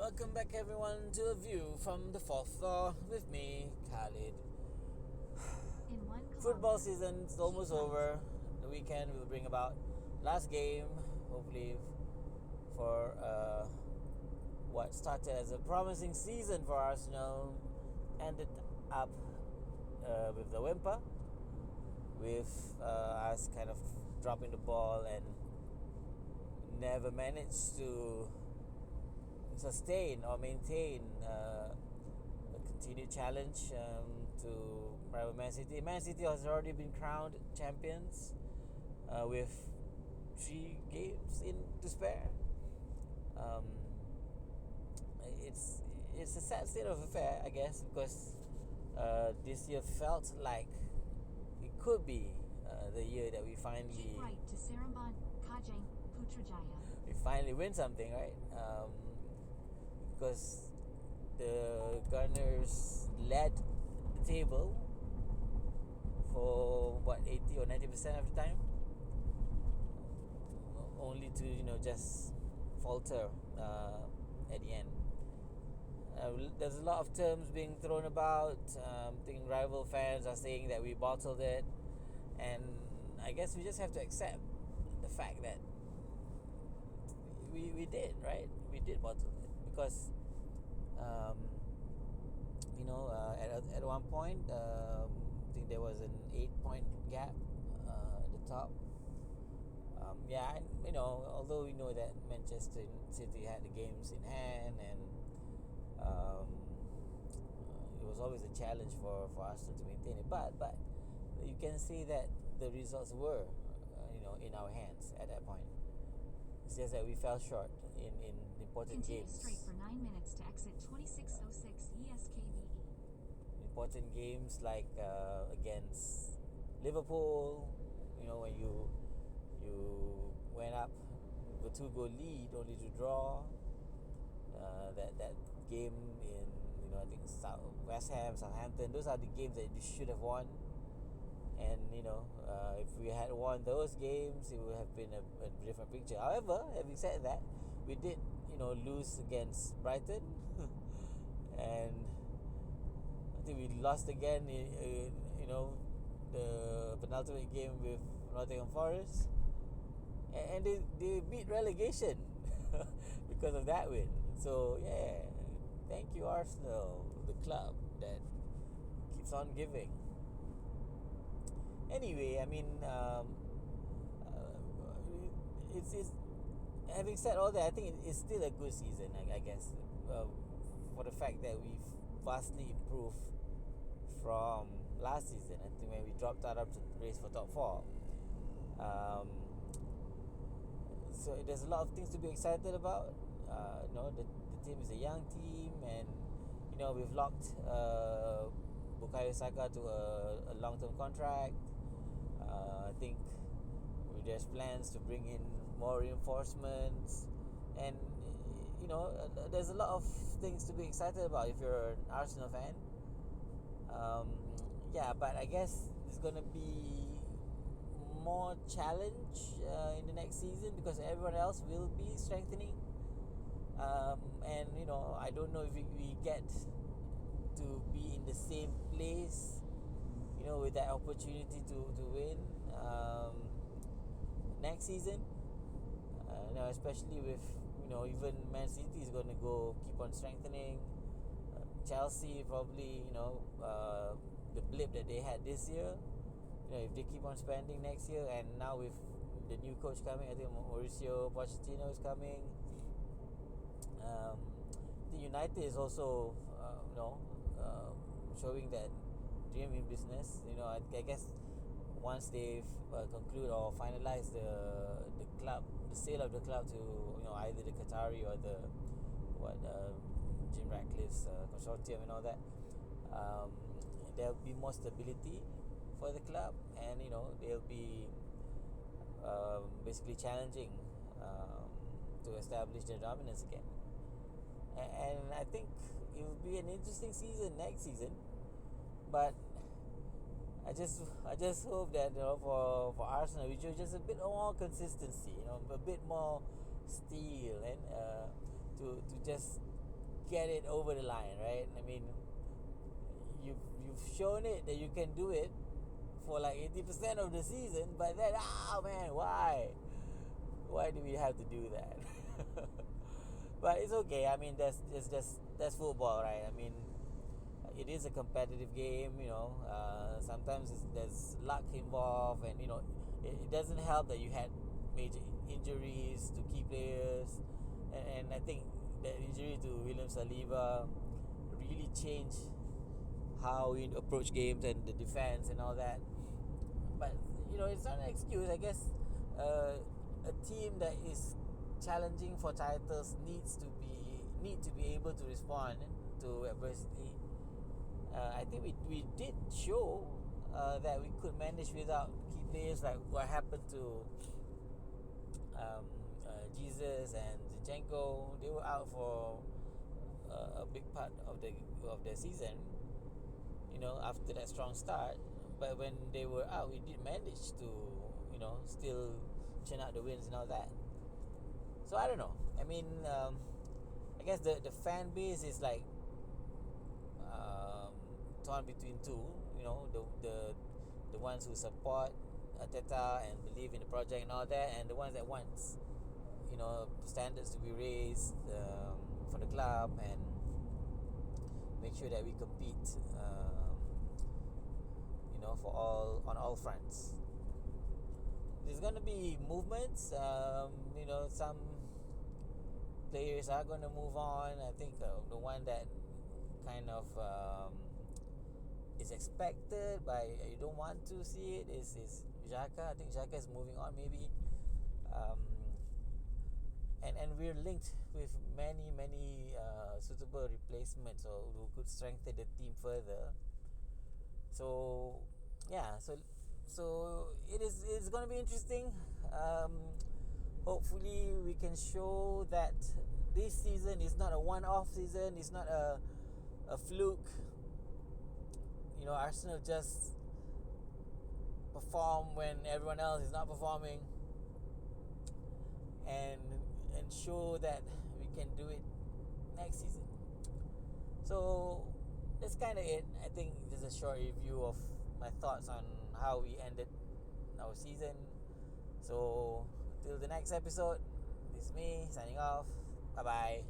Welcome back, everyone, to a view from the fourth floor with me, Khalid. Football season is almost over. The weekend will bring about last game, hopefully, for what started as a promising season for Arsenal, ended up with the whimper, with us kind of dropping the ball and never managed to sustain or maintain a continued challenge to rival Man City. Man City has already been crowned champions with 3 games to spare. It's a sad state of affair, I guess, because this year felt like it could be the year that we finally keep right to Seremban, Kajang, Putrajaya. We finally win something, right? Because the Gunners led the table for 80 or 90% of the time, only to just falter at the end. There's a lot of terms being thrown about. I think rival fans are saying that we bottled it, and I guess we just have to accept the fact that we did, right? We did bottle it because at one point I think there was an 8-point gap at the top. And although we know that Manchester City had the games in hand, and it was always a challenge for Arsenal to maintain it, but you can see that the results were in our hands at that point. It's just that we fell short in important Continue games. straight for 9 minutes to exit 2606 ESKVE. Important games like against Liverpool, when you went up with a 2-goal lead only to draw. That game in I think West Ham, Southampton, those are the games that you should have won. And if we had won those games, it would have been a different picture. However, having said that, we did lose against Brighton, and I think we lost again in the penultimate game with Nottingham Forest, and they beat relegation because of that win. So yeah, thank you Arsenal, the club that keeps on giving. Anyway, I mean, it's having said all that, I think it's still a good season, I guess, for the fact that we've vastly improved from last season. I think when we dropped out of the race for top 4. So there's a lot of things to be excited about. The team is a young team, and we've locked Bukayo Saka to a long-term contract. I think there's plans to bring in more reinforcements, and there's a lot of things to be excited about if you're an Arsenal fan. But I guess there's gonna be more challenge in the next season because everyone else will be strengthening, and I don't know if we get to be in the same place with that opportunity to win next season, especially with even Man City is going to keep on strengthening. Chelsea probably the blip that they had this year, if they keep on spending next year, and now with the new coach coming, I think Mauricio Pochettino is coming. The United is also showing that dream in business. I guess once they've conclude or finalize the club, the sale of the club to either the Qatari or the Jim Ratcliffe's consortium and all that, there'll be more stability for the club, and they'll be basically challenging to establish their dominance again. And I think it will be an interesting season next season, but I just hope that for Arsenal we show just a bit more consistency, a bit more steel, and to just get it over the line, right? I mean, you've shown it that you can do it for like 80% of the season, but then man, why do we have to do that? But it's okay. I mean, that's football, right? I mean, it is a competitive game. Sometimes there's luck involved, and it doesn't help that you had major injuries to key players, and I think that injury to William Saliba really changed how we approach games and the defense and all that. But it's not an excuse. I guess a team that is challenging for titles need to be able to respond to adversity. I think we did show that we could manage without key players, like what happened to Jesus and Zinchenko. They were out for a big part of the season. After that strong start, but when they were out, we did manage to still churn out the wins and all that. So I don't know. I mean, I guess the fan base is like torn between two. The ones who support Arteta and believe in the project and all that, and the ones that want standards to be raised for the club and make sure that we compete on all fronts. There's going to be movements. Some players are going to move on. I think the one that kind of is expected, but you don't want to see it, is Xhaka. I think Xhaka is moving on, maybe. And we're linked with many suitable replacements who could strengthen the team further. So it's going to be interesting. Hopefully we can show that this season is not a one-off season. It's not a fluke. Arsenal just perform when everyone else is not performing, and show that we can do it next season. So that's kind of it. I think this is a short review of my thoughts on how we ended our season. So till the next episode, this is me signing off. Bye bye.